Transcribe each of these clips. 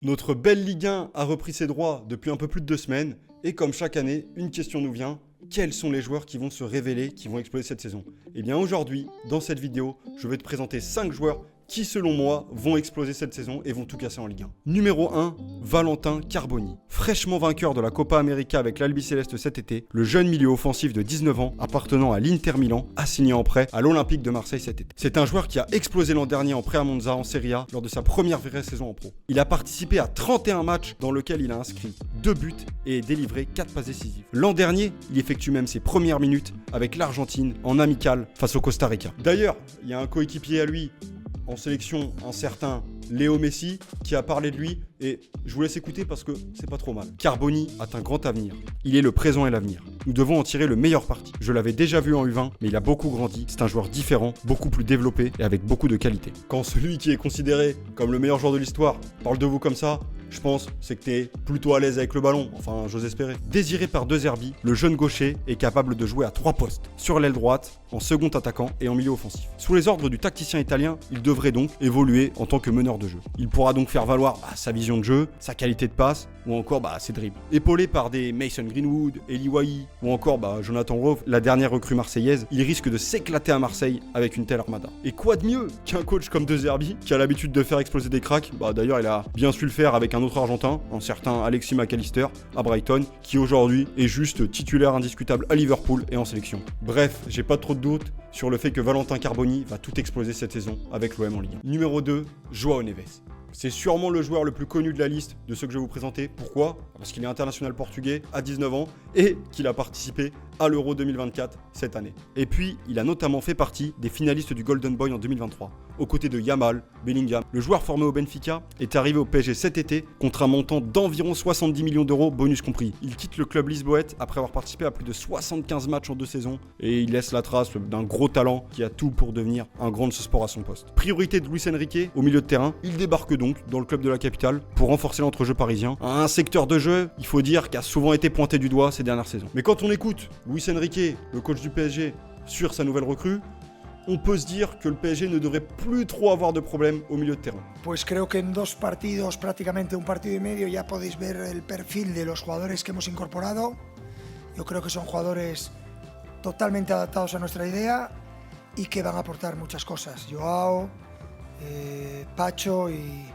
Notre belle Ligue 1 a repris ses droits depuis un peu plus de 2 semaines. Et comme chaque année, une question nous vient. Quels sont les joueurs qui vont se révéler, qui vont exploser cette saison? Et bien aujourd'hui, dans cette vidéo, je vais te présenter 5 joueurs qui, selon moi, vont exploser cette saison et vont tout casser en Ligue 1. Numéro 1, Valentin Carboni. Fraîchement vainqueur de la Copa América avec l'Albiceleste cet été, le jeune milieu offensif de 19 ans, appartenant à l'Inter Milan, a signé en prêt à l'Olympique de Marseille cet été. C'est un joueur qui a explosé l'an dernier en prêt à Monza en Serie A lors de sa première vraie saison en pro. Il a participé à 31 matchs dans lesquels il a inscrit 2 buts et délivré 4 passes décisives. L'an dernier, il effectue même ses premières minutes avec l'Argentine en amical face au Costa Rica. D'ailleurs, il y a un coéquipier à lui en sélection, un certain Léo Messi, qui a parlé de lui, et je vous laisse écouter parce que c'est pas trop mal. Carboni a un grand avenir. Il est le présent et l'avenir. Nous devons en tirer le meilleur parti. Je l'avais déjà vu en U20, mais il a beaucoup grandi. C'est un joueur différent, beaucoup plus développé et avec beaucoup de qualité. Quand celui qui est considéré comme le meilleur joueur de l'histoire parle de vous comme ça, je pense c'est que t'es plutôt à l'aise avec le ballon, enfin j'ose espérer. Désiré par De Zerbi, le jeune gaucher est capable de jouer à 3 postes, sur l'aile droite, en second attaquant et en milieu offensif. Sous les ordres du tacticien italien, il devrait donc évoluer en tant que meneur de jeu. Il pourra donc faire valoir sa vision de jeu, sa qualité de passe ou encore ses dribbles. Épaulé par des Mason Greenwood, Eli Wahi ou encore Jonathan Rove, la dernière recrue marseillaise, il risque de s'éclater à Marseille avec une telle armada. Et quoi de mieux qu'un coach comme De Zerbi qui a l'habitude de faire exploser des cracks? D'ailleurs il a bien su le faire avec un autre Argentin, un certain Alexis McAllister à Brighton, qui aujourd'hui est juste titulaire indiscutable à Liverpool et en sélection. Bref, j'ai pas trop de doutes sur le fait que Valentin Carboni va tout exploser cette saison avec l'OM en Ligue 1. Numéro 2, João Neves. C'est sûrement le joueur le plus connu de la liste de ceux que je vais vous présenter. Pourquoi? Parce qu'il est international portugais à 19 ans et qu'il a participé à l'Euro 2024 cette année. Et puis, il a notamment fait partie des finalistes du Golden Boy en 2023, aux côtés de Yamal, Bellingham. Le joueur formé au Benfica est arrivé au PSG cet été contre un montant d'environ 70 millions d'euros, bonus compris. Il quitte le club lisboète après avoir participé à plus de 75 matchs en 2 saisons et il laisse la trace d'un gros talent qui a tout pour devenir un grand de ce sport à son poste. Priorité de Luis Enrique au milieu de terrain, il débarque donc dans le club de la capitale pour renforcer l'entrejeu parisien. Un secteur de jeu, il faut dire, qui a souvent été pointé du doigt ces dernières saisons. Mais quand on écoute Luis Enrique, le coach du PSG, sur sa nouvelle recrue, on peut se dire que le PSG ne devrait plus trop avoir de problèmes au milieu de terrain. Pues creo que en 2 partidos, prácticamente un partido y medio, ya podéis ver el perfil de los jugadores que hemos incorporado. Yo creo que son jugadores totalmente adaptados a nuestra idea y que van a aportar muchas cosas. Joao, Pacho y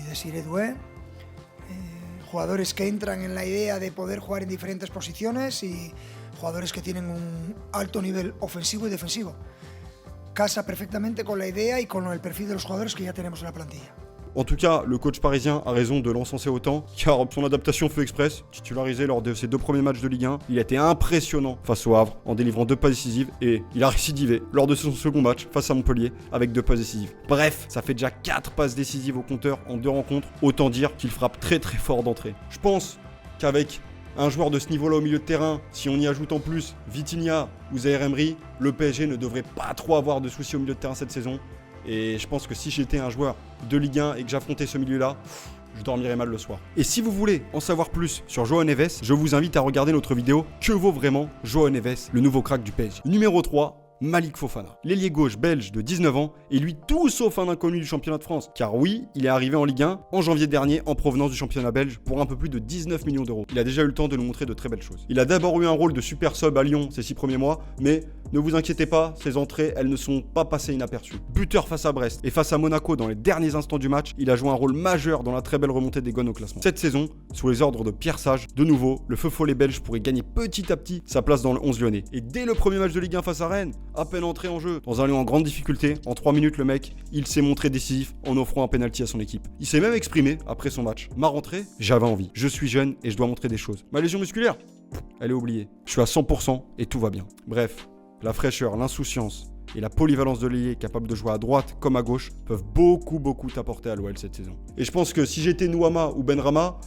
Desiré Doué. Jugadores que entran en la idea de poder jugar en diferentes posiciones y jugadores que tienen un alto nivel ofensivo y defensivo. Casa perfectamente con la idea y con el perfil de los jugadores que ya tenemos en la plantilla. En tout cas, le coach parisien a raison de l'encenser autant, car son adaptation feu express, titularisé lors de ses 2 premiers matchs de Ligue 1, il a été impressionnant face au Havre en délivrant 2 passes décisives et il a récidivé lors de son second match face à Montpellier avec 2 passes décisives. Bref, ça fait déjà 4 passes décisives au compteur en 2 rencontres, autant dire qu'il frappe très très fort d'entrée. Je pense qu'avec un joueur de ce niveau-là au milieu de terrain, si on y ajoute en plus Vitinha ou Zaïre Emery, le PSG ne devrait pas trop avoir de soucis au milieu de terrain cette saison. Et je pense que si j'étais un joueur de Ligue 1 et que j'affrontais ce milieu-là, je dormirais mal le soir. Et si vous voulez en savoir plus sur João Neves, je vous invite à regarder notre vidéo « Que vaut vraiment João Neves, le nouveau crack du PSG ?» Numéro 3, Malik Fofana. L'ailier gauche belge de 19 ans est lui tout sauf un inconnu du championnat de France. Car oui, il est arrivé en Ligue 1 en janvier dernier en provenance du championnat belge pour un peu plus de 19 millions d'euros. Il a déjà eu le temps de nous montrer de très belles choses. Il a d'abord eu un rôle de super sub à Lyon ces 6 premiers mois, mais ne vous inquiétez pas, ses entrées, elles ne sont pas passées inaperçues. Buteur face à Brest et face à Monaco dans les derniers instants du match, il a joué un rôle majeur dans la très belle remontée des Gones au classement. Cette saison, sous les ordres de Pierre Sage, de nouveau, le feu follet belge pourrait gagner petit à petit sa place dans le 11 lyonnais. Et dès le premier match de Ligue 1 face à Rennes, à peine entré en jeu, dans un Lyon en grande difficulté, en 3 minutes le mec, il s'est montré décisif en offrant un penalty à son équipe. Il s'est même exprimé après son match. Ma rentrée, j'avais envie. Je suis jeune et je dois montrer des choses. Ma lésion musculaire, elle est oubliée. Je suis à 100% et tout va bien. Bref, la fraîcheur, l'insouciance et la polyvalence de l'ailier capable de jouer à droite comme à gauche peuvent beaucoup t'apporter à l'OL cette saison. Et je pense que si j'étais Nouama ou Benrahma,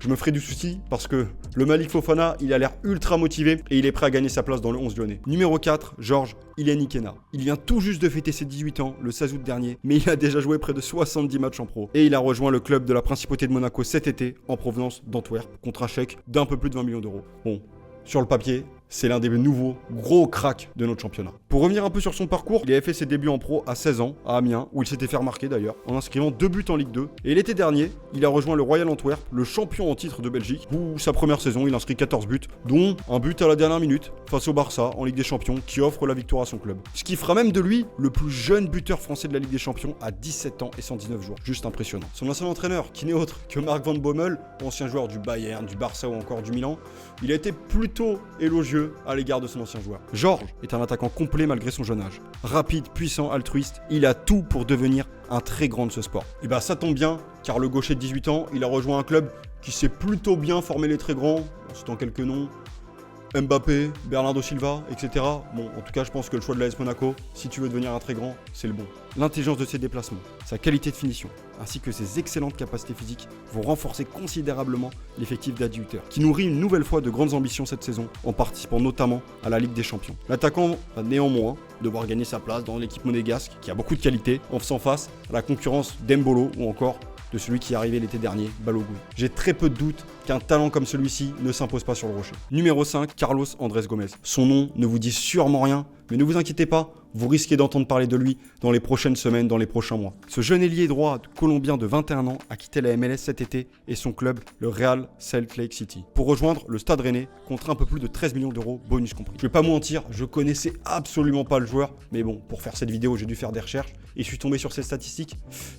je me ferais du souci parce que le Malik Fofana, il a l'air ultra motivé et il est prêt à gagner sa place dans le 11 lyonnais. Numéro 4, Georges Ilianikena. Il vient tout juste de fêter ses 18 ans le 16 août dernier, mais il a déjà joué près de 70 matchs en pro. Et il a rejoint le club de la Principauté de Monaco cet été en provenance d'Antwerp contre un chèque d'un peu plus de 20 millions d'euros. Bon, sur le papier, c'est l'un des nouveaux gros cracks de notre championnat. Pour revenir un peu sur son parcours, il avait fait ses débuts en pro à 16 ans, à Amiens, où il s'était fait remarquer d'ailleurs, en inscrivant 2 buts en Ligue 2. Et l'été dernier, il a rejoint le Royal Antwerp, le champion en titre de Belgique, où sa première saison, il inscrit 14 buts, dont un but à la dernière minute, face au Barça, en Ligue des Champions, qui offre la victoire à son club. Ce qui fera même de lui le plus jeune buteur français de la Ligue des Champions à 17 ans et 119 jours. Juste impressionnant. Son ancien entraîneur, qui n'est autre que Marc Van Bommel, ancien joueur du Bayern, du Barça ou encore du Milan, il a été plutôt élogieux à l'égard de son ancien joueur. Georges est un attaquant complet malgré son jeune âge. Rapide, puissant, altruiste, il a tout pour devenir un très grand de ce sport. Et bah ça tombe bien, car le gaucher de 18 ans, il a rejoint un club qui sait plutôt bien former les très grands, en citant quelques noms, Mbappé, Bernardo Silva, etc. Bon, en tout cas, je pense que le choix de l'AS Monaco, si tu veux devenir un très grand, c'est le bon. L'intelligence de ses déplacements, sa qualité de finition, ainsi que ses excellentes capacités physiques vont renforcer considérablement l'effectif d'Adi Hütter, qui nourrit une nouvelle fois de grandes ambitions cette saison, en participant notamment à la Ligue des Champions. L'attaquant va néanmoins devoir gagner sa place dans l'équipe monégasque, qui a beaucoup de qualité, en faisant face à la concurrence d'Embolo ou encore de celui qui est arrivé l'été dernier, Balogun. J'ai très peu de doutes qu'un talent comme celui-ci ne s'impose pas sur le rocher. Numéro 5, Carlos Andrés Gómez. Son nom ne vous dit sûrement rien, mais ne vous inquiétez pas, vous risquez d'entendre parler de lui dans les prochaines semaines, dans les prochains mois. Ce jeune ailier droit colombien de 21 ans a quitté la MLS cet été et son club, le Real Salt Lake City, pour rejoindre le Stade Rennais contre un peu plus de 13 millions d'euros, bonus compris. Je vais pas mentir, je connaissais absolument pas le joueur, mais bon, pour faire cette vidéo, j'ai dû faire des recherches et je suis tombé sur ses statistiques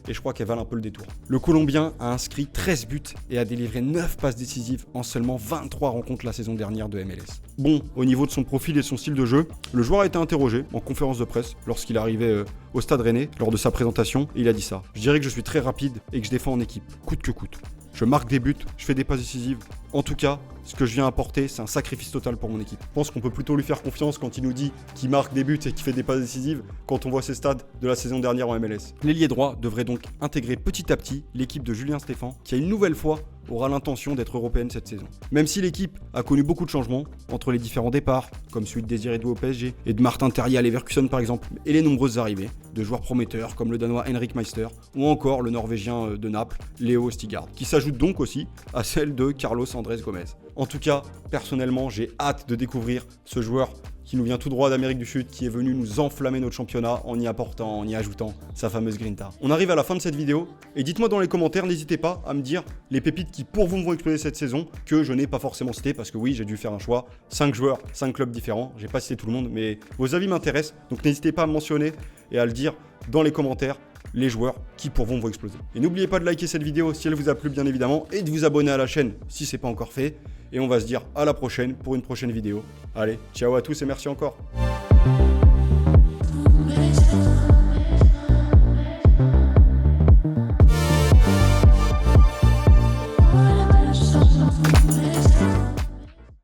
et je crois qu'elles valent un peu le détour. Le Colombien a inscrit 13 buts et a délivré 9 passes décisives en seulement 23 rencontres la saison dernière de MLS. Bon, au niveau de son profil et de son style de jeu, le joueur a été interrogé en conférence de presse lorsqu'il arrivait au Stade Rennais lors de sa présentation et il a dit ça. Je dirais que je suis très rapide et que je défends en équipe, coûte que coûte. Je marque des buts, je fais des passes décisives. En tout cas, ce que je viens apporter, c'est un sacrifice total pour mon équipe. Je pense qu'on peut plutôt lui faire confiance quand il nous dit qu'il marque des buts et qu'il fait des passes décisives quand on voit ses stats de la saison dernière en MLS. L'ailier droit devrait donc intégrer petit à petit l'équipe de Julien Stéphan, qui a une nouvelle fois aura l'intention d'être européenne cette saison. Même si l'équipe a connu beaucoup de changements entre les différents départs, comme celui de Désiré Doué au PSG et de Martin Terrier à Leverkusen par exemple, et les nombreuses arrivées de joueurs prometteurs comme le Danois Henrik Meister ou encore le Norvégien de Naples, Léo Stigard, qui s'ajoute donc aussi à celle de Carlos Andrés Gómez. En tout cas, personnellement, j'ai hâte de découvrir ce joueur qui nous vient tout droit d'Amérique du Sud, qui est venu nous enflammer notre championnat en y apportant, en y ajoutant sa fameuse grinta. On arrive à la fin de cette vidéo, et dites-moi dans les commentaires, n'hésitez pas à me dire les pépites qui pour vous vont exploser cette saison, que je n'ai pas forcément cité, parce que oui, j'ai dû faire un choix, 5 joueurs, 5 clubs différents, j'ai pas cité tout le monde, mais vos avis m'intéressent, donc n'hésitez pas à me mentionner et à le dire dans les commentaires, les joueurs qui pour vous vont exploser. Et n'oubliez pas de liker cette vidéo si elle vous a plu bien évidemment, et de vous abonner à la chaîne si c'est pas encore fait. Et on va se dire à la prochaine pour une prochaine vidéo. Allez, ciao à tous et merci encore.